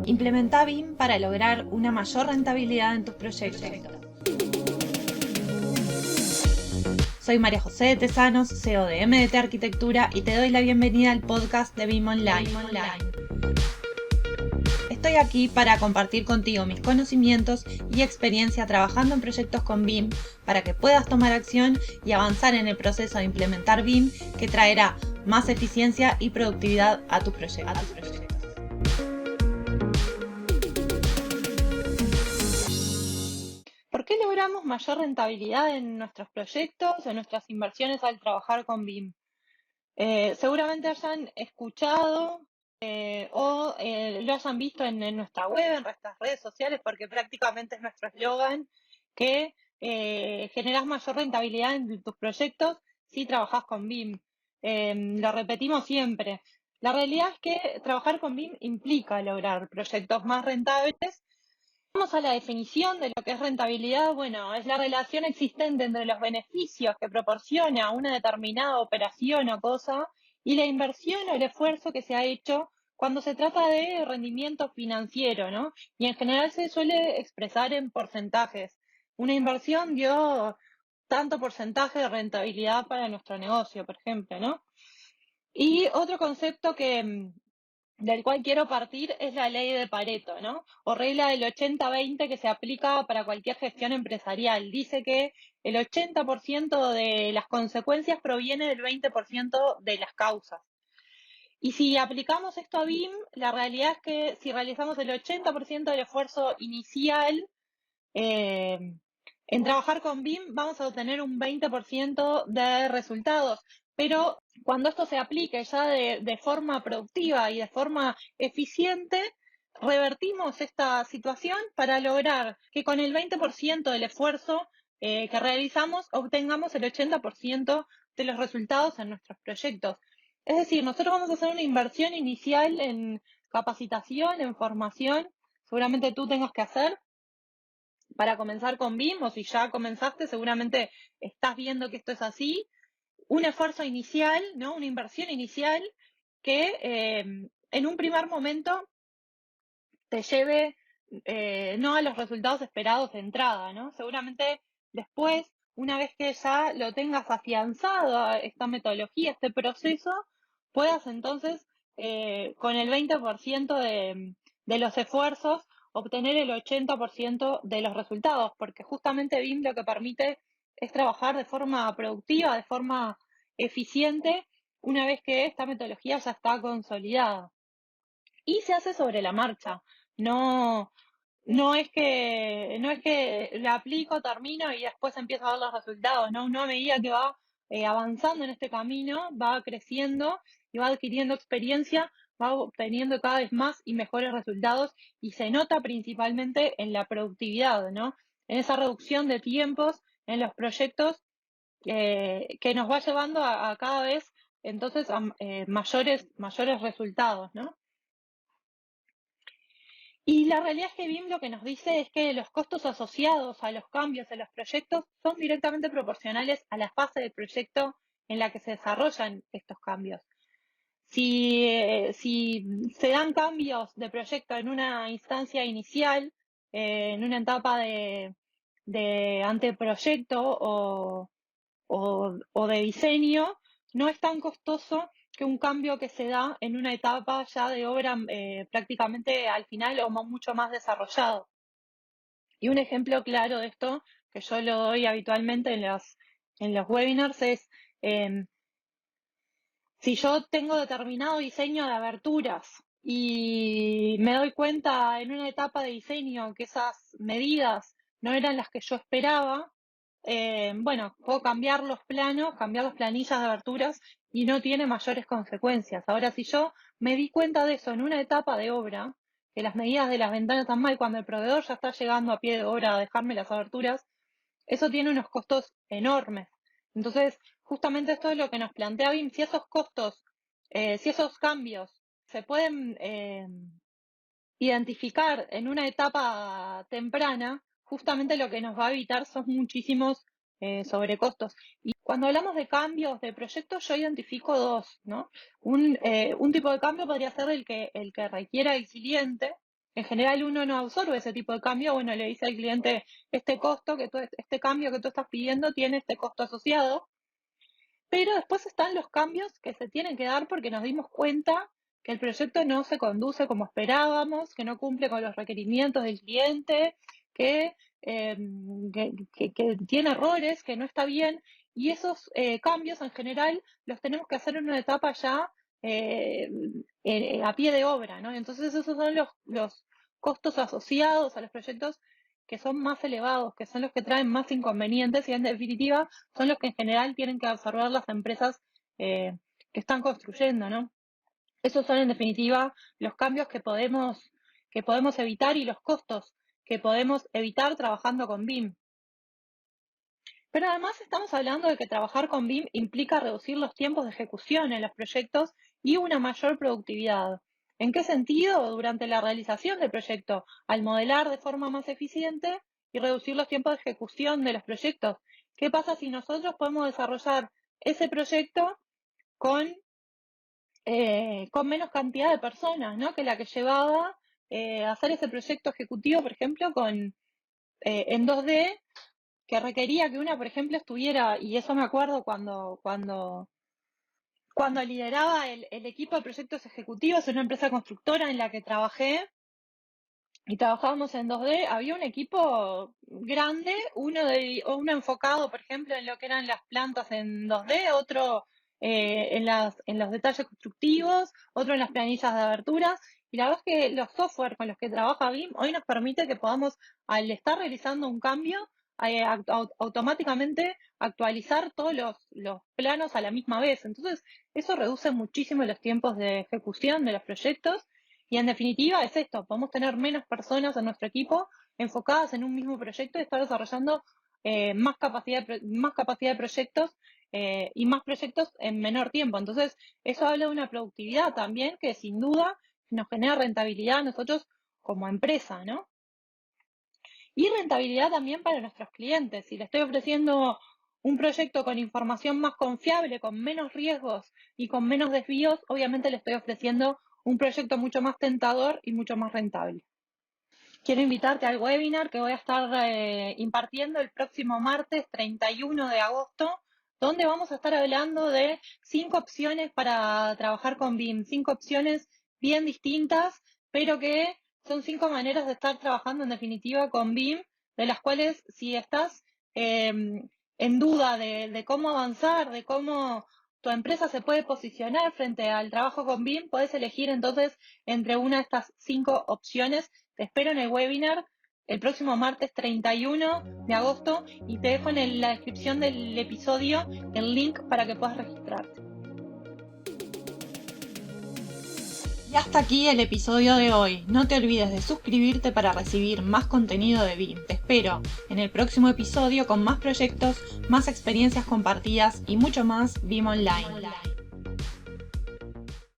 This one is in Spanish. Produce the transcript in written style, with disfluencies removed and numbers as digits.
Implementa BIM para lograr una mayor rentabilidad en tus proyectos. Soy María José de Tesanos, CEO de MDT Arquitectura, y te doy la bienvenida al podcast de BIM Online. Estoy aquí para compartir contigo mis conocimientos y experiencia trabajando en proyectos con BIM para que puedas tomar acción y avanzar en el proceso de implementar BIM, que traerá más eficiencia y productividad a tus proyectos. ¿Por qué logramos mayor rentabilidad en nuestros proyectos, en nuestras inversiones al trabajar con BIM? Seguramente hayan escuchado o lo hayan visto en nuestra web, en nuestras redes sociales, porque prácticamente es nuestro eslogan, que generas mayor rentabilidad en tus proyectos si trabajas con BIM. Lo repetimos siempre. La realidad es que trabajar con BIM implica lograr proyectos más rentables. Vamos a la definición de lo que es rentabilidad. Bueno, es la relación existente entre los beneficios que proporciona una determinada operación o cosa y la inversión o el esfuerzo que se ha hecho cuando se trata de rendimiento financiero, ¿no? Y en general se suele expresar en porcentajes. Una inversión dio tanto porcentaje de rentabilidad para nuestro negocio, por ejemplo, ¿no? Y otro concepto del cual quiero partir es la ley de Pareto, ¿no? O regla del 80-20 que se aplica para cualquier gestión empresarial. Dice que el 80% de las consecuencias proviene del 20% de las causas. Y si aplicamos esto a BIM, la realidad es que si realizamos el 80% del esfuerzo inicial eh, en trabajar con BIM, vamos a obtener un 20% de resultados. Pero cuando esto se aplique ya de forma productiva y de forma eficiente, revertimos esta situación para lograr que con el 20% del esfuerzo que realizamos obtengamos el 80% de los resultados en nuestros proyectos. Es decir, nosotros vamos a hacer una inversión inicial en capacitación, en formación, seguramente tú tengas que hacer para comenzar con BIM, o si ya comenzaste, seguramente estás viendo que esto es así. Un esfuerzo inicial, ¿no? Una inversión inicial que en un primer momento te lleve no a los resultados esperados de entrada, ¿no? Seguramente después, una vez que ya lo tengas afianzado esta metodología, este proceso, puedas entonces con el 20% de los esfuerzos obtener el 80% de los resultados, porque justamente BIM lo que permite es trabajar de forma productiva, de forma eficiente, una vez que esta metodología ya está consolidada. Y se hace sobre la marcha. No, no es que la aplico, termino y después empiezo a ver los resultados, ¿no? Uno a medida que va avanzando en este camino, va creciendo y va adquiriendo experiencia, va obteniendo cada vez más y mejores resultados, y se nota principalmente en la productividad, ¿no? En esa reducción de tiempos en los proyectos que nos va llevando a cada vez entonces a mayores resultados, ¿no? Y la realidad es que BIM lo que nos dice es que los costos asociados a los cambios en los proyectos son directamente proporcionales a la fase del proyecto en la que se desarrollan estos cambios. Si se dan cambios de proyecto en una instancia inicial, en una etapa de anteproyecto o de diseño, no es tan costoso que un cambio que se da en una etapa ya de obra prácticamente al final o mucho más desarrollado. Y un ejemplo claro de esto, que yo lo doy habitualmente en los webinars, es si yo tengo determinado diseño de aberturas y me doy cuenta en una etapa de diseño que esas medidas no eran las que yo esperaba, bueno, puedo cambiar los planos, cambiar las planillas de aberturas y no tiene mayores consecuencias. Ahora, si yo me di cuenta de eso en una etapa de obra, que las medidas de las ventanas están mal, cuando el proveedor ya está llegando a pie de obra a dejarme las aberturas, eso tiene unos costos enormes. Entonces, justamente esto es lo que nos plantea BIM. Si esos costos, si esos cambios se pueden identificar en una etapa temprana, justamente lo que nos va a evitar son muchísimos sobrecostos. Y cuando hablamos de cambios de proyectos, yo identifico dos, ¿no? Un tipo de cambio podría ser el que requiera el cliente, en general uno no absorbe ese tipo de cambio, bueno, le dice al cliente, este cambio que tú estás pidiendo tiene este costo asociado, pero después están los cambios que se tienen que dar porque nos dimos cuenta que el proyecto no se conduce como esperábamos, que no cumple con los requerimientos del cliente, que, que tiene errores, que no está bien, y esos cambios en general los tenemos que hacer en una etapa ya a pie de obra, ¿no? Entonces esos son los costos asociados a los proyectos que son más elevados, que son los que traen más inconvenientes y en definitiva son los que en general tienen que absorber las empresas que están construyendo, ¿no? Esos son en definitiva los cambios que podemos evitar y los costos que podemos evitar trabajando con BIM. Pero además estamos hablando de que trabajar con BIM implica reducir los tiempos de ejecución en los proyectos y una mayor productividad. ¿En qué sentido? Durante la realización del proyecto, al modelar de forma más eficiente y reducir los tiempos de ejecución de los proyectos. ¿Qué pasa si nosotros podemos desarrollar ese proyecto con menos cantidad de personas, ¿no? Que la que llevaba hacer ese proyecto ejecutivo, por ejemplo, en 2D, que requería que una, por ejemplo, estuviera, y eso me acuerdo cuando lideraba el equipo de proyectos ejecutivos en una empresa constructora en la que trabajé, y trabajábamos en 2D, había un equipo grande, uno enfocado, por ejemplo, en lo que eran las plantas en 2D, otro en los detalles constructivos, otro en las planillas de aberturas. Y la verdad es que los software con los que trabaja BIM hoy nos permite que podamos, al estar realizando un cambio, automáticamente actualizar todos los planos a la misma vez. Entonces, eso reduce muchísimo los tiempos de ejecución de los proyectos y en definitiva es esto, podemos tener menos personas en nuestro equipo enfocadas en un mismo proyecto y estar desarrollando más capacidad de proyectos y más proyectos en menor tiempo. Entonces, eso habla de una productividad también que sin duda nos genera rentabilidad a nosotros como empresa, ¿no? Y rentabilidad también para nuestros clientes. Si le estoy ofreciendo un proyecto con información más confiable, con menos riesgos y con menos desvíos, obviamente le estoy ofreciendo un proyecto mucho más tentador y mucho más rentable. Quiero invitarte al webinar que voy a estar impartiendo el próximo martes 31 de agosto, donde vamos a estar hablando de 5 opciones para trabajar con BIM, 5 opciones bien distintas, pero que son 5 maneras de estar trabajando en definitiva con BIM, de las cuales si estás en duda de cómo avanzar, de cómo tu empresa se puede posicionar frente al trabajo con BIM, puedes elegir entonces entre una de estas 5 opciones. Te espero en el webinar el próximo martes 31 de agosto y te dejo en la descripción del episodio el link para que puedas registrarte. Y hasta aquí el episodio de hoy. No te olvides de suscribirte para recibir más contenido de BIM. Te espero en el próximo episodio con más proyectos, más experiencias compartidas y mucho más BIM Online.